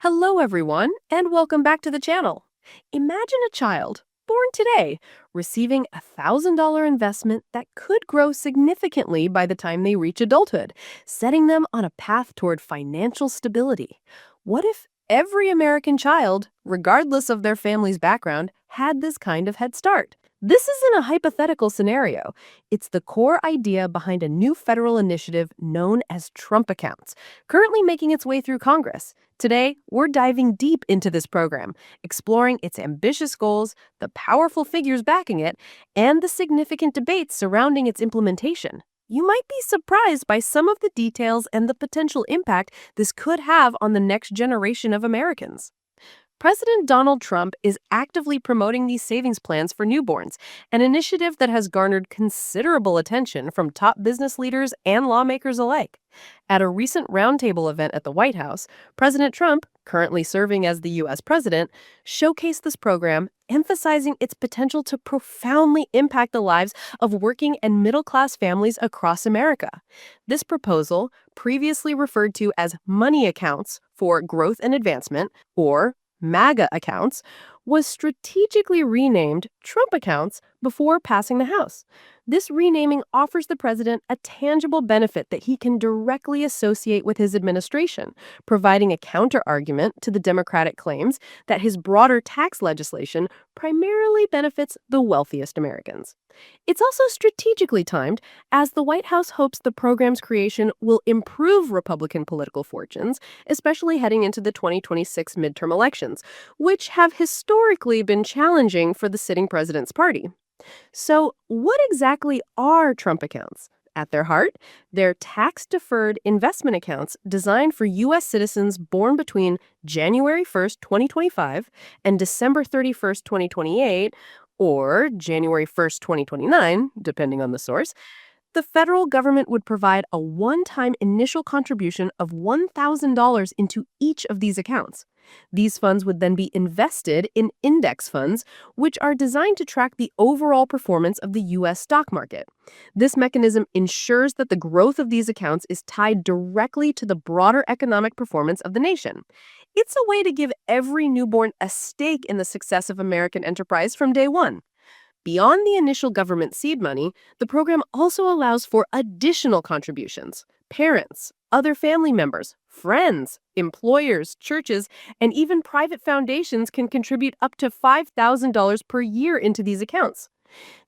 Hello, everyone, and welcome back to the channel. Imagine a child, born today, receiving a $1,000 investment that could grow significantly by the time they reach adulthood, setting them on a path toward financial stability. What if every American child, regardless of their family's background, had this kind of head start? This isn't a hypothetical scenario. It's the core idea behind a new federal initiative known as Trump accounts, currently making its way through Congress. Today, we're diving deep into this program, exploring its ambitious goals, the powerful figures backing it, and the significant debates surrounding its implementation. You might be surprised by some of the details and the potential impact this could have on the next generation of Americans. President Donald Trump is actively promoting these savings plans for newborns, an initiative that has garnered considerable attention from top business leaders and lawmakers alike. At a recent roundtable event at the White House, President Trump, currently serving as the U.S. president, showcased this program, emphasizing its potential to profoundly impact the lives of working and middle-class families across America. This proposal, previously referred to as money accounts for growth and advancement, or MAGA accounts, was strategically renamed Trump accounts before passing the House. This renaming offers the president a tangible benefit that he can directly associate with his administration, providing a counter-argument to the Democratic claims that his broader tax legislation primarily benefits the wealthiest Americans. It's also strategically timed, as the White House hopes the program's creation will improve Republican political fortunes, especially heading into the 2026 midterm elections, which have historically been challenging for the sitting president's party. So, what exactly are Trump accounts? At their heart, they're tax-deferred investment accounts designed for U.S. citizens born between January 1st, 2025 and December 31st, 2028, or January 1st, 2029, depending on the source. The federal government would provide a one-time initial contribution of $1,000 into each of these accounts. These funds would then be invested in index funds, which are designed to track the overall performance of the U.S. stock market. This mechanism ensures that the growth of these accounts is tied directly to the broader economic performance of the nation. It's a way to give every newborn a stake in the success of American enterprise from day one. Beyond the initial government seed money, the program also allows for additional contributions. Parents, other family members, friends, employers, churches, and even private foundations can contribute up to $5,000 per year into these accounts.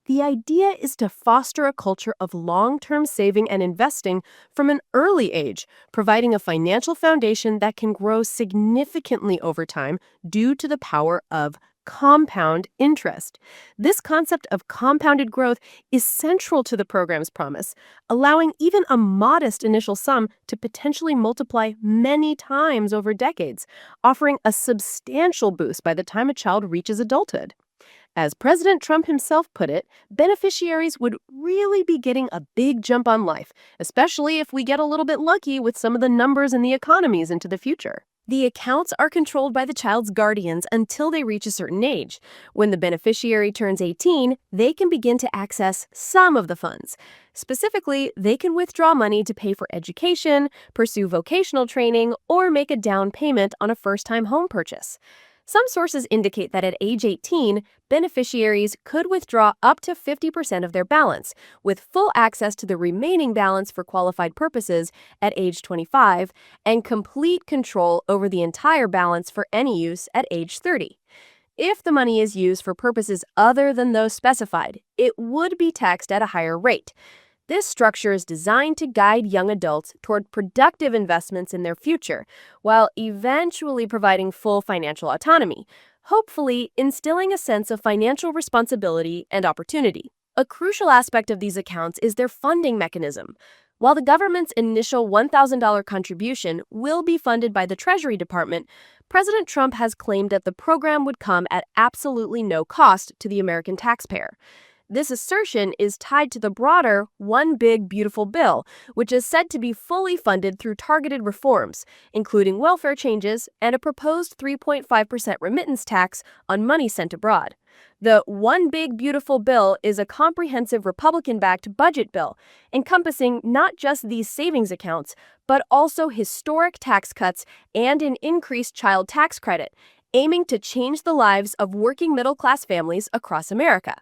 The idea is to foster a culture of long-term saving and investing from an early age, providing a financial foundation that can grow significantly over time due to the power of compound interest. This concept of compounded growth is central to the program's promise, allowing even a modest initial sum to potentially multiply many times over decades, offering a substantial boost by the time a child reaches adulthood. As President Trump himself put it, beneficiaries would really be getting a big jump on life, especially if we get a little bit lucky with some of the numbers and the economies into the future. The accounts are controlled by the child's guardians until they reach a certain age. When the beneficiary turns 18, they can begin to access some of the funds. Specifically, they can withdraw money to pay for education, pursue vocational training, or make a down payment on a first-time home purchase. Some sources indicate that at age 18, beneficiaries could withdraw up to 50% of their balance, with full access to the remaining balance for qualified purposes at age 25, and complete control over the entire balance for any use at age 30. If the money is used for purposes other than those specified, it would be taxed at a higher rate. This structure is designed to guide young adults toward productive investments in their future, while eventually providing full financial autonomy, hopefully instilling a sense of financial responsibility and opportunity. A crucial aspect of these accounts is their funding mechanism. While the government's initial $1,000 contribution will be funded by the Treasury Department, President Trump has claimed that the program would come at absolutely no cost to the American taxpayer. This assertion is tied to the broader One Big Beautiful Bill, which is said to be fully funded through targeted reforms, including welfare changes and a proposed 3.5% remittance tax on money sent abroad. The One Big Beautiful Bill is a comprehensive Republican-backed budget bill, encompassing not just these savings accounts, but also historic tax cuts and an increased child tax credit, aiming to change the lives of working middle-class families across America.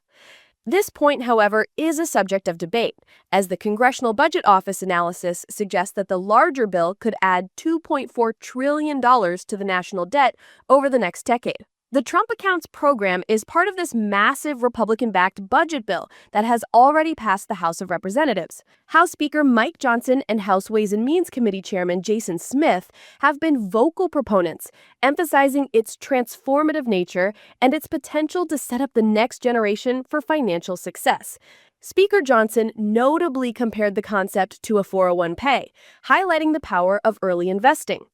This point, however, is a subject of debate, as the Congressional Budget Office analysis suggests that the larger bill could add $2.4 trillion to the national debt over the next decade. The Trump Accounts program is part of this massive Republican-backed budget bill that has already passed the House of Representatives. House Speaker Mike Johnson and House Ways and Means Committee Chairman Jason Smith have been vocal proponents, emphasizing its transformative nature and its potential to set up the next generation for financial success. Speaker Johnson notably compared the concept to a 401k, highlighting the power of early investing.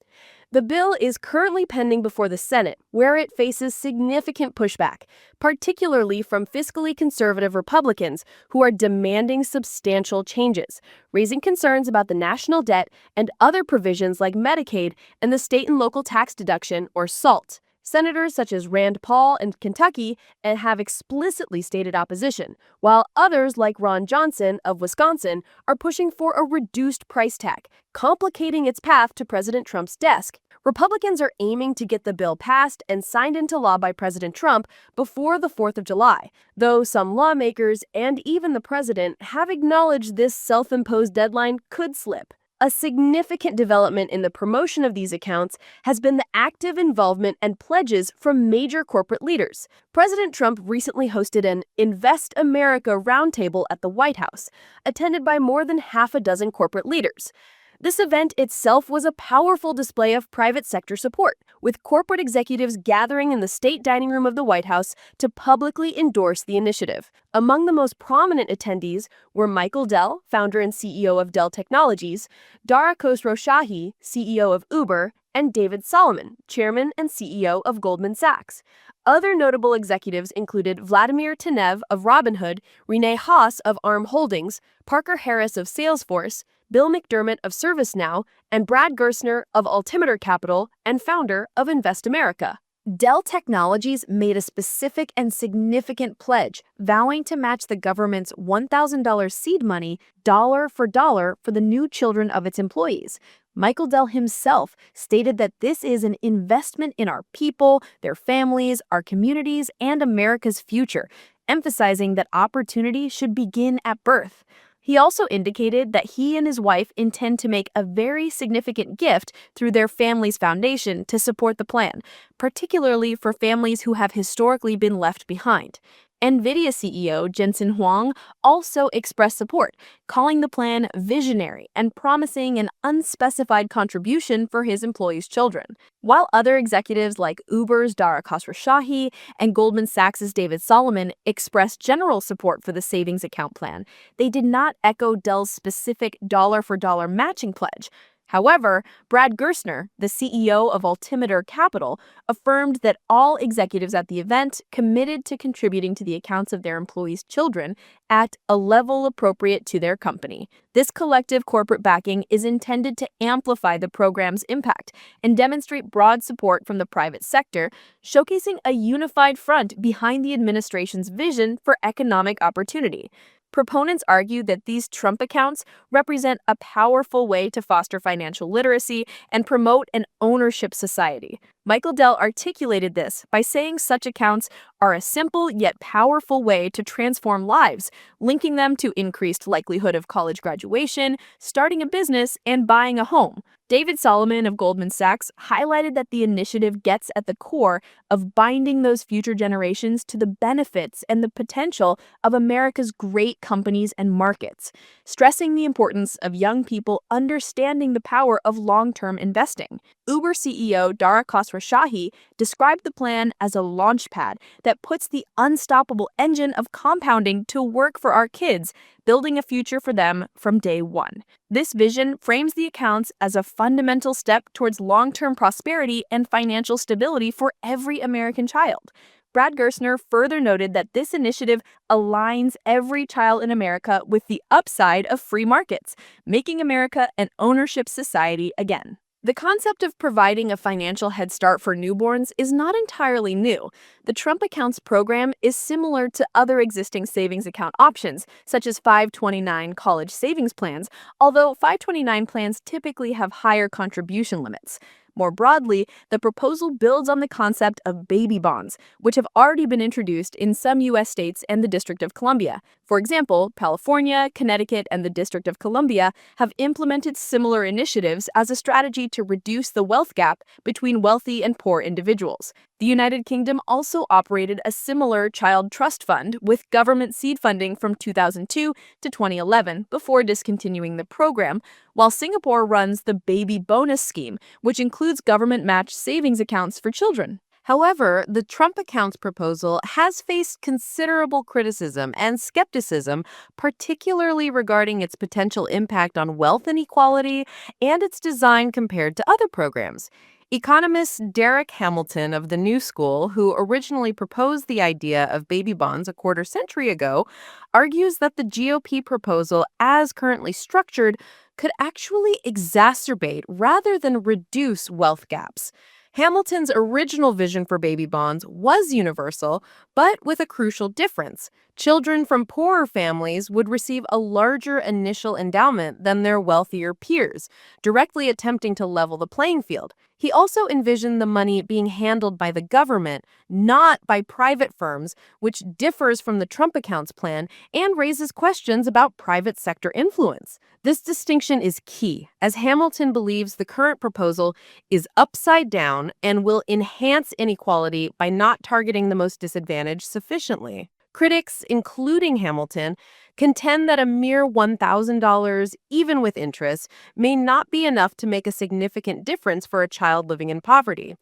The bill is currently pending before the Senate, where it faces significant pushback, particularly from fiscally conservative Republicans who are demanding substantial changes, raising concerns about the national debt and other provisions like Medicaid and the state and local tax deduction, or SALT. Senators such as Rand Paul in Kentucky have explicitly stated opposition, while others like Ron Johnson of Wisconsin are pushing for a reduced price tag, complicating its path to President Trump's desk. Republicans are aiming to get the bill passed and signed into law by President Trump before the 4th of July, though some lawmakers and even the president have acknowledged this self-imposed deadline could slip. A significant development in the promotion of these accounts has been the active involvement and pledges from major corporate leaders. President Trump recently hosted an Invest America roundtable at the White House, attended by more than half a dozen corporate leaders. This event itself was a powerful display of private sector support, with corporate executives gathering in the state dining room of the White House to publicly endorse the initiative. Among the most prominent attendees were Michael Dell, founder and CEO of Dell Technologies, Dara Khosrowshahi, CEO of Uber, and David Solomon, chairman and CEO of Goldman Sachs. Other notable executives included Vladimir Tenev of Robinhood, Renee Haas of ARM Holdings, Parker Harris of Salesforce, Bill McDermott of ServiceNow, and Brad Gerstner of Altimeter Capital and founder of Invest America. Dell Technologies made a specific and significant pledge, vowing to match the government's $1,000 seed money dollar for the new children of its employees. Michael Dell himself stated that this is an investment in our people, their families, our communities, and America's future, emphasizing that opportunity should begin at birth. He also indicated that he and his wife intend to make a very significant gift through their family's foundation to support the plan, particularly for families who have historically been left behind. NVIDIA CEO Jensen Huang also expressed support, calling the plan visionary and promising an unspecified contribution for his employees' children. While other executives like Uber's Dara Khosrowshahi and Goldman Sachs' David Solomon expressed general support for the savings account plan, they did not echo Dell's specific dollar-for-dollar matching pledge. However, Brad Gerstner, the CEO of Altimeter Capital, affirmed that all executives at the event committed to contributing to the accounts of their employees' children at a level appropriate to their company. This collective corporate backing is intended to amplify the program's impact and demonstrate broad support from the private sector, showcasing a unified front behind the administration's vision for economic opportunity. Proponents argue that these Trump accounts represent a powerful way to foster financial literacy and promote an ownership society. Michael Dell articulated this by saying such accounts are a simple yet powerful way to transform lives, linking them to increased likelihood of college graduation, starting a business, and buying a home. David Solomon of Goldman Sachs highlighted that the initiative gets at the core of binding those future generations to the benefits and the potential of America's great companies and markets, stressing the importance of young people understanding the power of long-term investing. Uber CEO Dara Khosrowshahi described the plan as a launchpad that puts the unstoppable engine of compounding to work for our kids, building a future for them from day one. This vision frames the accounts as a fundamental step towards long-term prosperity and financial stability for every American child. Brad Gerstner further noted that this initiative aligns every child in America with the upside of free markets, making America an ownership society again. The concept of providing a financial head start for newborns is not entirely new. The Trump Accounts program is similar to other existing savings account options, such as 529 college savings plans, although 529 plans typically have higher contribution limits. More broadly, the proposal builds on the concept of baby bonds, which have already been introduced in some U.S. states and the District of Columbia. For example, California, Connecticut, and the District of Columbia have implemented similar initiatives as a strategy to reduce the wealth gap between wealthy and poor individuals. The United Kingdom also operated a similar child trust fund with government seed funding from 2002 to 2011 before discontinuing the program, while Singapore runs the baby bonus scheme, which includes government-matched savings accounts for children. However, the Trump accounts proposal has faced considerable criticism and skepticism, particularly regarding its potential impact on wealth inequality and its design compared to other programs. Economist Derek Hamilton of the New School, who originally proposed the idea of baby bonds a quarter century ago, argues that the GOP proposal, as currently structured, could actually exacerbate rather than reduce wealth gaps. Hamilton's original vision for baby bonds was universal, but with a crucial difference. Children from poorer families would receive a larger initial endowment than their wealthier peers, directly attempting to level the playing field. He also envisioned the money being handled by the government, not by private firms, which differs from the Trump accounts plan and raises questions about private sector influence. This distinction is key, as Hamilton believes the current proposal is upside down and will enhance inequality by not targeting the most disadvantaged sufficiently. Critics, including Hamilton, contend that a mere $1,000, even with interest, may not be enough to make a significant difference for a child living in poverty.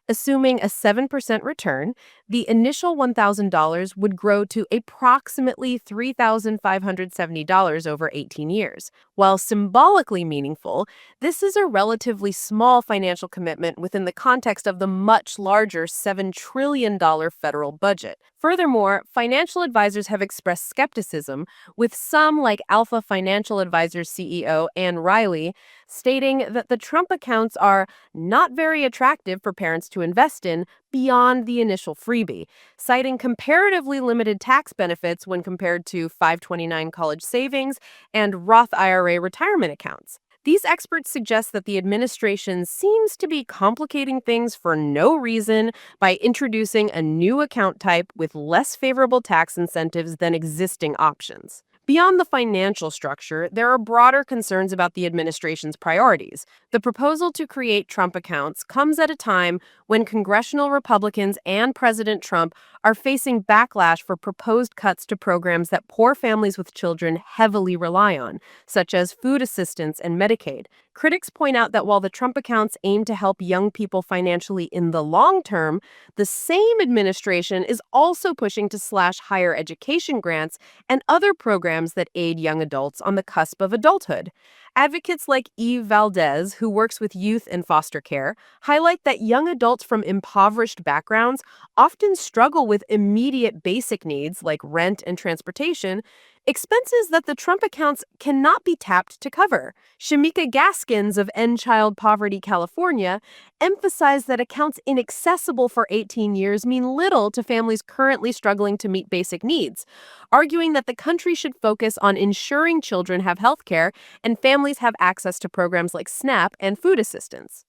Assuming a 7% return, the initial $1,000 would grow to approximately $3,570 over 18 years. While symbolically meaningful, this is a relatively small financial commitment within the context of the much larger $7 trillion federal budget. Furthermore, financial advisors have expressed skepticism, with some, like Alpha Financial Advisors CEO Ann Riley, stating that the Trump accounts are not very attractive for parents to invest in beyond the initial freebie, citing comparatively limited tax benefits when compared to 529 college savings and Roth IRA retirement accounts. These experts suggest that the administration seems to be complicating things for no reason by introducing a new account type with less favorable tax incentives than existing options. Beyond the financial structure, there are broader concerns about the administration's priorities. The proposal to create Trump accounts comes at a time when congressional Republicans and President Trump are facing backlash for proposed cuts to programs that poor families with children heavily rely on, such as food assistance and Medicaid. Critics point out that while the Trump accounts aim to help young people financially in the long term, the same administration is also pushing to slash higher education grants and other programs that aid young adults on the cusp of adulthood. Advocates like Eve Valdez, who works with youth in foster care, highlight that young adults from impoverished backgrounds often struggle with immediate basic needs like rent and transportation, expenses that the Trump accounts cannot be tapped to cover. Shamika Gaskins of End Child Poverty California emphasized that accounts inaccessible for 18 years mean little to families currently struggling to meet basic needs, arguing that the country should focus on ensuring children have health care and families have access to programs like SNAP and food assistance.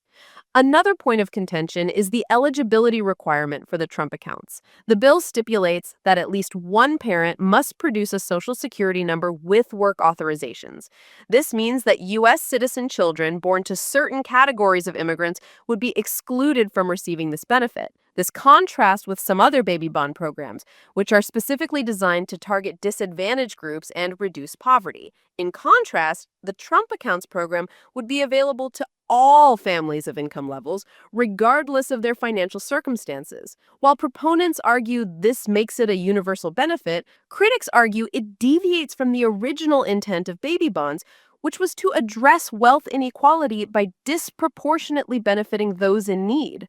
Another point of contention is the eligibility requirement for the Trump accounts. The bill stipulates that at least one parent must produce a Social Security number with work authorizations. This means that U.S. citizen children born to certain categories of immigrants would be excluded from receiving this benefit. This contrasts with some other baby bond programs, which are specifically designed to target disadvantaged groups and reduce poverty. In contrast, the Trump accounts program would be available to all families of income levels, regardless of their financial circumstances. While proponents argue this makes it a universal benefit, critics argue it deviates from the original intent of baby bonds, which was to address wealth inequality by disproportionately benefiting those in need.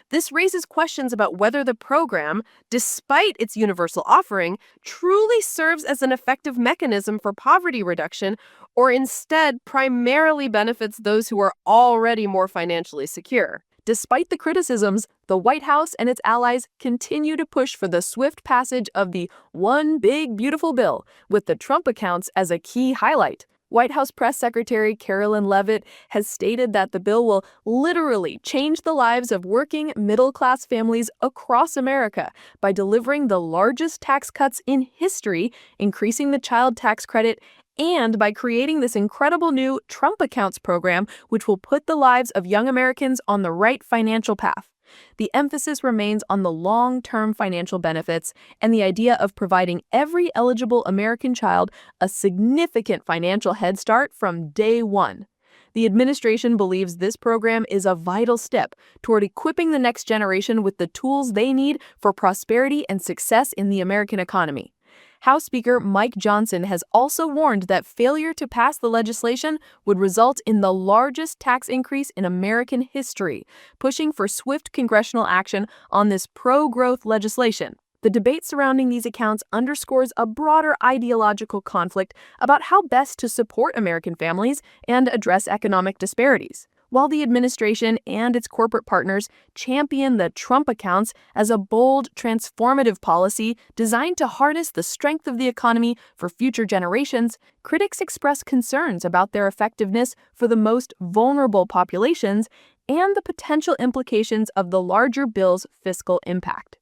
This raises questions about whether the program, despite its universal offering, truly serves as an effective mechanism for poverty reduction or instead primarily benefits those who are already more financially secure. Despite the criticisms, the White House and its allies continue to push for the swift passage of the One Big Beautiful Bill, with the Trump accounts as a key highlight. White House Press Secretary Carolyn Leavitt has stated that the bill will literally change the lives of working middle-class families across America by delivering the largest tax cuts in history, increasing the child tax credit, and by creating this incredible new Trump Accounts program, which will put the lives of young Americans on the right financial path. The emphasis remains on the long-term financial benefits and the idea of providing every eligible American child a significant financial head start from day one. The administration believes this program is a vital step toward equipping the next generation with the tools they need for prosperity and success in the American economy. House Speaker Mike Johnson has also warned that failure to pass the legislation would result in the largest tax increase in American history, pushing for swift congressional action on this pro-growth legislation. The debate surrounding these accounts underscores a broader ideological conflict about how best to support American families and address economic disparities. While the administration and its corporate partners champion the Trump accounts as a bold, transformative policy designed to harness the strength of the economy for future generations, critics express concerns about their effectiveness for the most vulnerable populations and the potential implications of the larger bill's fiscal impact.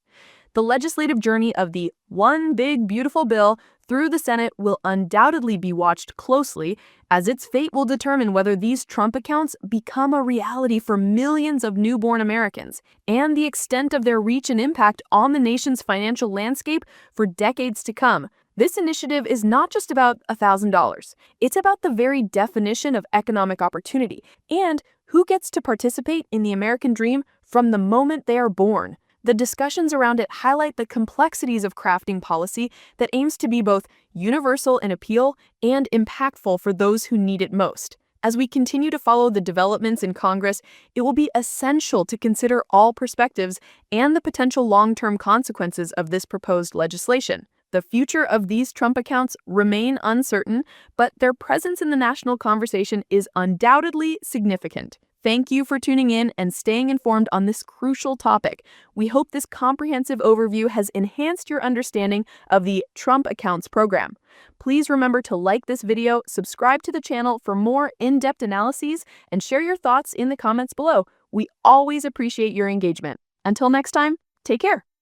The legislative journey of the One Big Beautiful Bill through the Senate will undoubtedly be watched closely, as its fate will determine whether these Trump accounts become a reality for millions of newborn Americans, and the extent of their reach and impact on the nation's financial landscape for decades to come. This initiative is not just about $1,000. It's about the very definition of economic opportunity and who gets to participate in the American dream from the moment they are born. The discussions around it highlight the complexities of crafting policy that aims to be both universal in appeal and impactful for those who need it most. As we continue to follow the developments in Congress, it will be essential to consider all perspectives and the potential long-term consequences of this proposed legislation. The future of these Trump accounts remain uncertain, but their presence in the national conversation is undoubtedly significant. Thank you for tuning in and staying informed on this crucial topic. We hope this comprehensive overview has enhanced your understanding of the Trump Accounts program. Please remember to like this video, subscribe to the channel for more in-depth analyses, and share your thoughts in the comments below. We always appreciate your engagement. Until next time, take care.